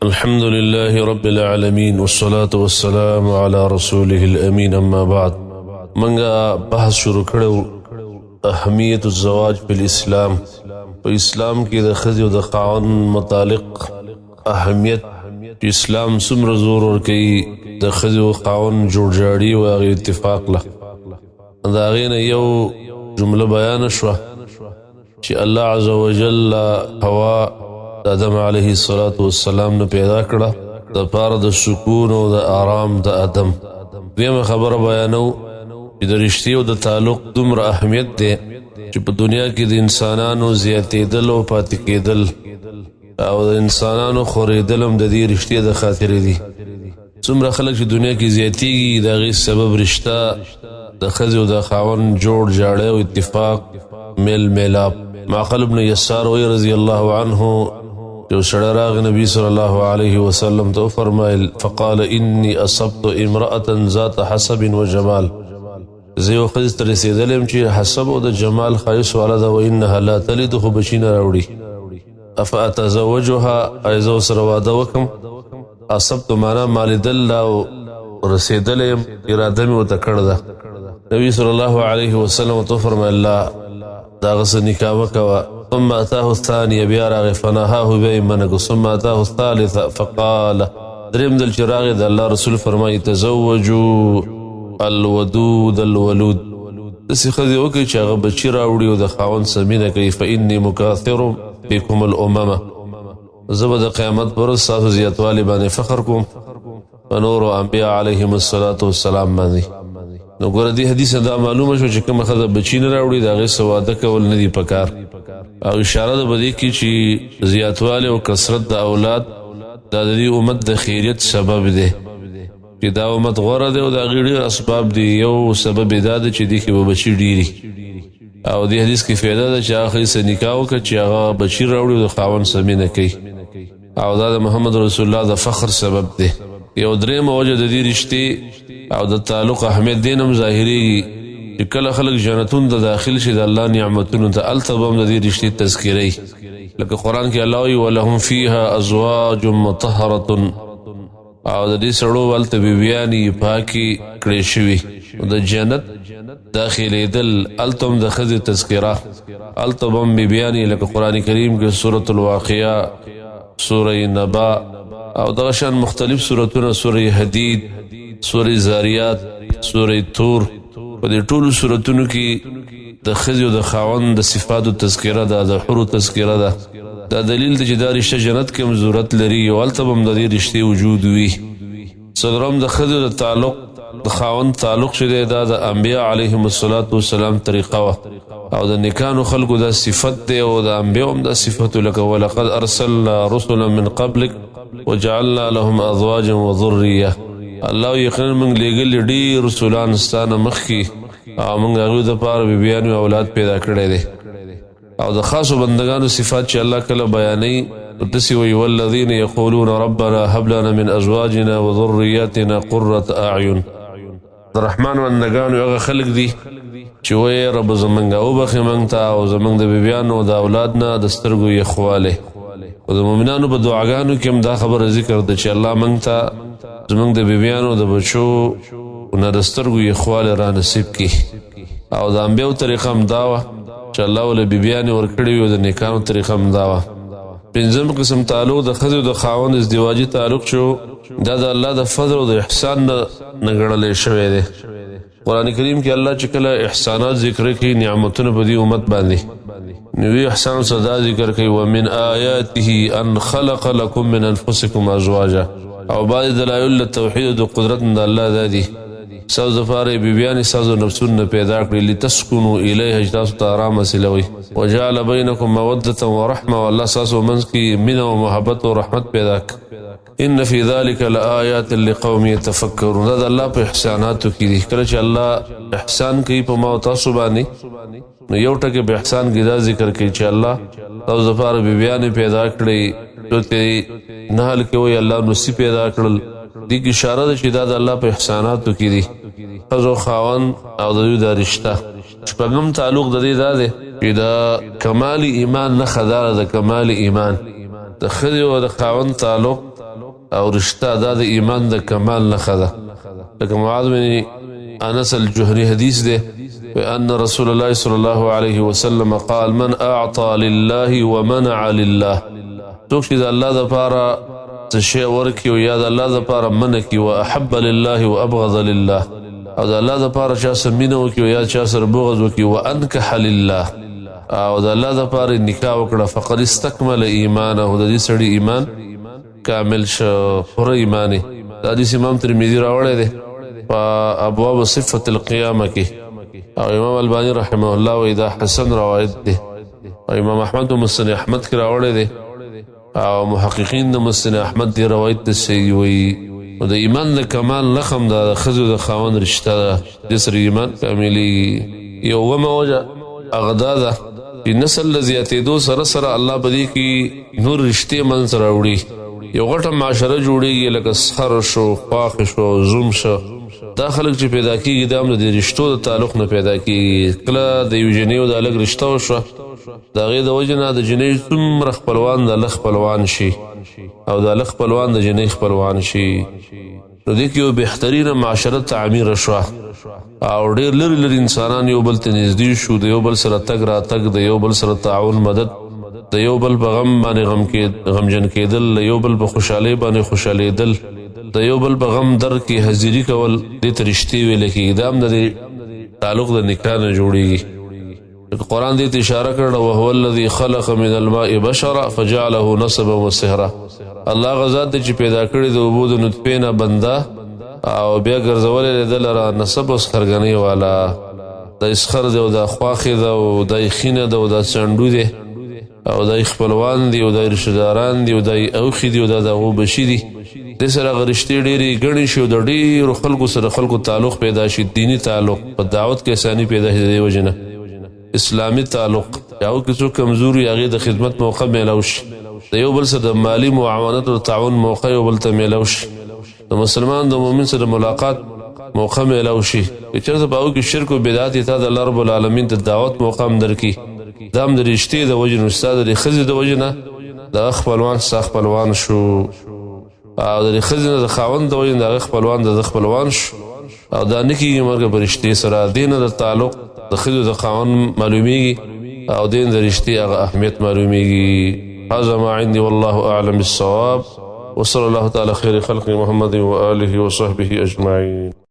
الحمد لله رب العالمين والصلاة والسلام على رسوله الأمين أما بعد منگا بحث شروع کرو اهمیت الزواج في الاسلام په اسلام کې د ښځې او د خاوند متعلق اهمیت اسلام څومره زور ورکوي د ښځې او خاوند جوړجاړي او هغې اتفاق له د هغې نه یو جمله بیانه شوه چې الله عز وجل هوا د آدم علیه الصلاة والسلام نه پیدا کړه د پاره د سکون او د آرام د ادم. دویمه خبره بیانو چې د رشتې او د تعلق دومره اهمیت دی چې په دنیا کې د انسانانو زیاتېدل او پاتې کېدل او د انسانانو خورېدل هم د دې رشتې د خاطرې دي. څومره خلک چې دنیا کې زیاتېږي د هغې سبب رشته د ښځې او د خاوند جوړ جاړی او اتفاق میل میلاب. معقل ابن یسار وی رضی الله عنه یو سړی راغی نبی صلی الله علیه وسلم ته وفرمایل فقال انی اصبت امرأة ذات حسب و جمال، زه یو ښځې ته رسېدلی یم چې حسب او د جمال ښایست واله ده و انها لا تلد خو بچي نه راوړي. افاتزوجها آیا زه ورسره واده وکړم؟ اصبت معنا مالیدل او رسېدلی یم اراده مې ورته کړې ده. نبي صلی الله علیه وسلم ورته وفرمیل لا د هغه څه نکاح مه کوه. ثم اتاه الثانیه بیا راغی فنهاه بیا یې منع کړ. ثم اتاه الثالثه فقال درېیم ځل چې راغی د الله رسول فرمایي تزوجوا الودود الولود، داسې ښځې وکړئ چې هغه بچي راوړي او د خاوند سره مینه کوي. فاني مکاثر فیکم الاممه، زه به د قیامت پر ورځ ستاسو زیاتوالي باندې فخر کوم په نورو انبیا علیهم الصلاة والسلام باندې. نو ګوره دې حدیث نه دا معلومه شوه چې کومه ښځه بچي نه راوړي د هغې سره واده کول نه دي پکار. او اشاره ده په دې کې چې زیاتوالی او کثرت د اولاد دا د دې امت د خیریت سبب دی چې دا امت غوره دی او د هغې ډېر اسباب دي. یو سبب یې دا دی چې دې کې به بچي ډېري او دې حدیث کې فایده ده چې هغه ښځې سره نکاح وکړه چې هغه بچي راوړي او د خاوند سره مینه کوي او دا د محمد رسول الله د فخر سبب دی. یو درېیمه وجه د دې رشتې او د تعلق اهمیت دې نه هم ظاهرېږي چې کله خلک جنتونو ته داخل شي د الله نعمتونو ته هلته به هم د دې رشتې تذکیروي. لکه قرآن کې الله وایي ولهم فیها ازواج مطهرة، او د دې سړو هلته بیبیانې پاکې کړې شوي. د جنت داخلېدل هلته هم د ښځې تذکره، هلته به هم بیبیانې لکه قرآن کریم کې سورة الواقعه، سوره نبا او دغه شان مختلف سورتونه، سوره حدید، سوره زاریات، سوره تور. په دې ټولو سورتونو کې د ښځې او د خاوند د صفاتو تذکره ده، د حورو تذکره ده. دا دلیل دی چې دا رشته جنت کې هم ضرورت لري او هلته به هم د دې رشتې وجود وي. څلورم د ښځې د تعلق د خاوند تعلق چې دی دا د انبیا علیهم الصلاة والسلام طریقه وه او د نیکانو خلکو دا صفت دی او د انبیاو هم دا صفت لکه ولقد ارسلنا رسلا من قبلک وجعلنا لهم ازواجا وذریه. الله یقینا موږ لېږلي ډېر رسولان ستا نه مخکې او موږ هغوی دپاره بیبیانې او اولاد پیدا کړی دی. او د خاصو بندګانو صفات چې الله کله بیانوي داسې وایي والذین یقولون ربنا هب لنا من ازواجنا وذریاتنا قرة اعین. د رحمان بندګانو هغه خلک دي چې وایي رب زموږ وبخې موږ ته او زموږ د بیبیانو او د اولاد نه د سترګو یخوالی. او د مؤمنانو په دعاګانو کې هم دا خبره ذکر ده چې الله موږ ته زموږ د بیبیانو د بچو نه د سترګو یخوالی را نصیب کړي. او د انبیاو طریقه هم دا وه چې الله ولې بیبیانې ورکړې وي او د نیکانو طریقه هم دا وه. پنځم قسم تعلق د ښځې او د خاوند ازدواجي تعلق چې دا د الله د فضل او د احسان نه ګڼلی شوی دی. قرآن کریم کې الله چې کله احسانات ذکر کوي نعمتونه په دې امت باندې نو وی احسان سره دا ذکر کوي ومن آیاته ان خلق لکم من انفسکم ازواجا. او بعض دلایل توحید او قدرت د الله دا دي ستاسو دپاره بیبیانې ستاسو نفسونه پیدا کړي لتسکنوا الیها چې تاسو ته ارام حاصلوئ. وجعل بینکم مودة ورحمه، والله ستاسو منځ کې مینه او محبت او رحمت پیدا کړي. ان فی ذلک لآیات لقوم یتفکرون. دا د الله په احساناتو کې دي. کله چې الله احسان کوي په ما او تاسو باندې نو یو ټکي په احسان کې دا ذکر کوي چې الله تاسو دپاره بیبیانې پیدا کړئ. سورة نحل کې وایي الله نصي پیدا کړل. دې کې اشاره ده چې دا د الله په احساناتو کې دي ښځو خاوند او د دوی دا رشته. شپږم تعلق د دې دا دی چې د کمال ایمان نښه دا ده د کمال ایمان د ښځې او د خاوند تعلق او رشتہ دا د ایمان د کمال نښه ده لکه معاذ بن انس الجهني حدیث ده ان رسول الله صلى الله عليه وسلم قال من اعطى لله ومنع لله څوک چې د الله دپاره څه شی ورکړي او یا د الله دپاره منع کړي واحب لله وابغض لله او د الله دپاره چا سره مینه وکړي او یا چا سره بغض وکړي وانکح لله او د الله دپاره نکاح وکړه فقد استکمل ایمانه د دې سړي ایمان کامل شو پوره ایمان یې دا حدیث امام ترمذي راوړی دی په ابواب صفة القیامه کې او امام الباني رحمه الله وایي دا حسن روایت دی او امام احمد مسند احمد کې راوړی دی او محققین د مسند احمد دی روایت ته صحیح وایي د ایمان د کمال نښه د ښځو د خاوند رشته ده دې سره ایمان کاملېږي یو اومه وجه هغه دا ده چې نسل له زیاتېدو سره سره الله په دې کې نور رشتې منځ راوړي یو غټه معاشره جوړېږي لکه سخر شو خواښ شو زوم شو دا خلک چې پیدا کېږي دا هم د دې رشتو د تعلق نه پیدا کېږي کله د یو جنۍ او د هلک رشته وشوه د هغې د وجې نه د جنۍ څومره خپلوان د هلک خپلوان شي او د هلک خپلوان د جنۍ خپلوان شي نو دې کې یو بهترینه معاشره تعمیره شوه او ډېر لرې لرې انسانان یو بل ته نږدې شو د یو بل سره تګ راتګ د یو بل سره تعاون مدد د یو بل په غم باندې غمجن کېدل د یو بل په خوشحالۍ باندې خوشحالېدل د یو بل په غم در کې حاضري کول دې ته رشتې ویل کېږي دا هم د دې تعلق د نکاح نه جوړېږي قرآن دې ته اشاره کړه وهو الذي خلق من الماء بشرا فجعله نسبا وصهرا الله هغه ذات دی چې پیدا کړي د اوبو د نطفې نه بنده او بیا ګرځولی ده لره نسب او سخرګنۍ والا دا سخر دی او دا خواښې ده او دا خینه ده او دا څنډو دی او دا خپلوان دي او دا رشتهداران دي او دا اوښې دي او دا د هغو بچي دي دې سره هغه رشتې ډېرې ګڼې شي او د ډېرو خلکو سره خلکو تعلق پیدا شي دیني تعلق په دعوت کې اساني پیدا شي د دې وجې نه اسلامي تعلق یا هغو کې څوک کمزور وي هغې د خدمت موقع میلاو شي د یو بل سره د مالي معاونت او تعاون موقع یو بل ته میلاو شي د مسلمان د مؤمن سره ملاقات موقع میلاو شي که چېرته په هغو کې شرک او بدعت یې تا د الله رب العالمین د دعوت موقع هم درکړي دا هم د رشتې د وجې نه ستا د دې ښځې د وجې نه د هغه خپلوان ستا خپلوان شو او د دې ښځې نه د خاوند د وجې نه د هغه خپلوان د ده خپلوان شو او دا نه کېږي مرګه په رشتې سره دې نه د تعلق د ښځو د خاوند معلومیږي او دې نه د رشتې هغه اهمیت معلومیږي هذا ما عندي والله أعلم بالصواب وصلى الله تعالى خير خلق محمد وآله وصحبه أجمعين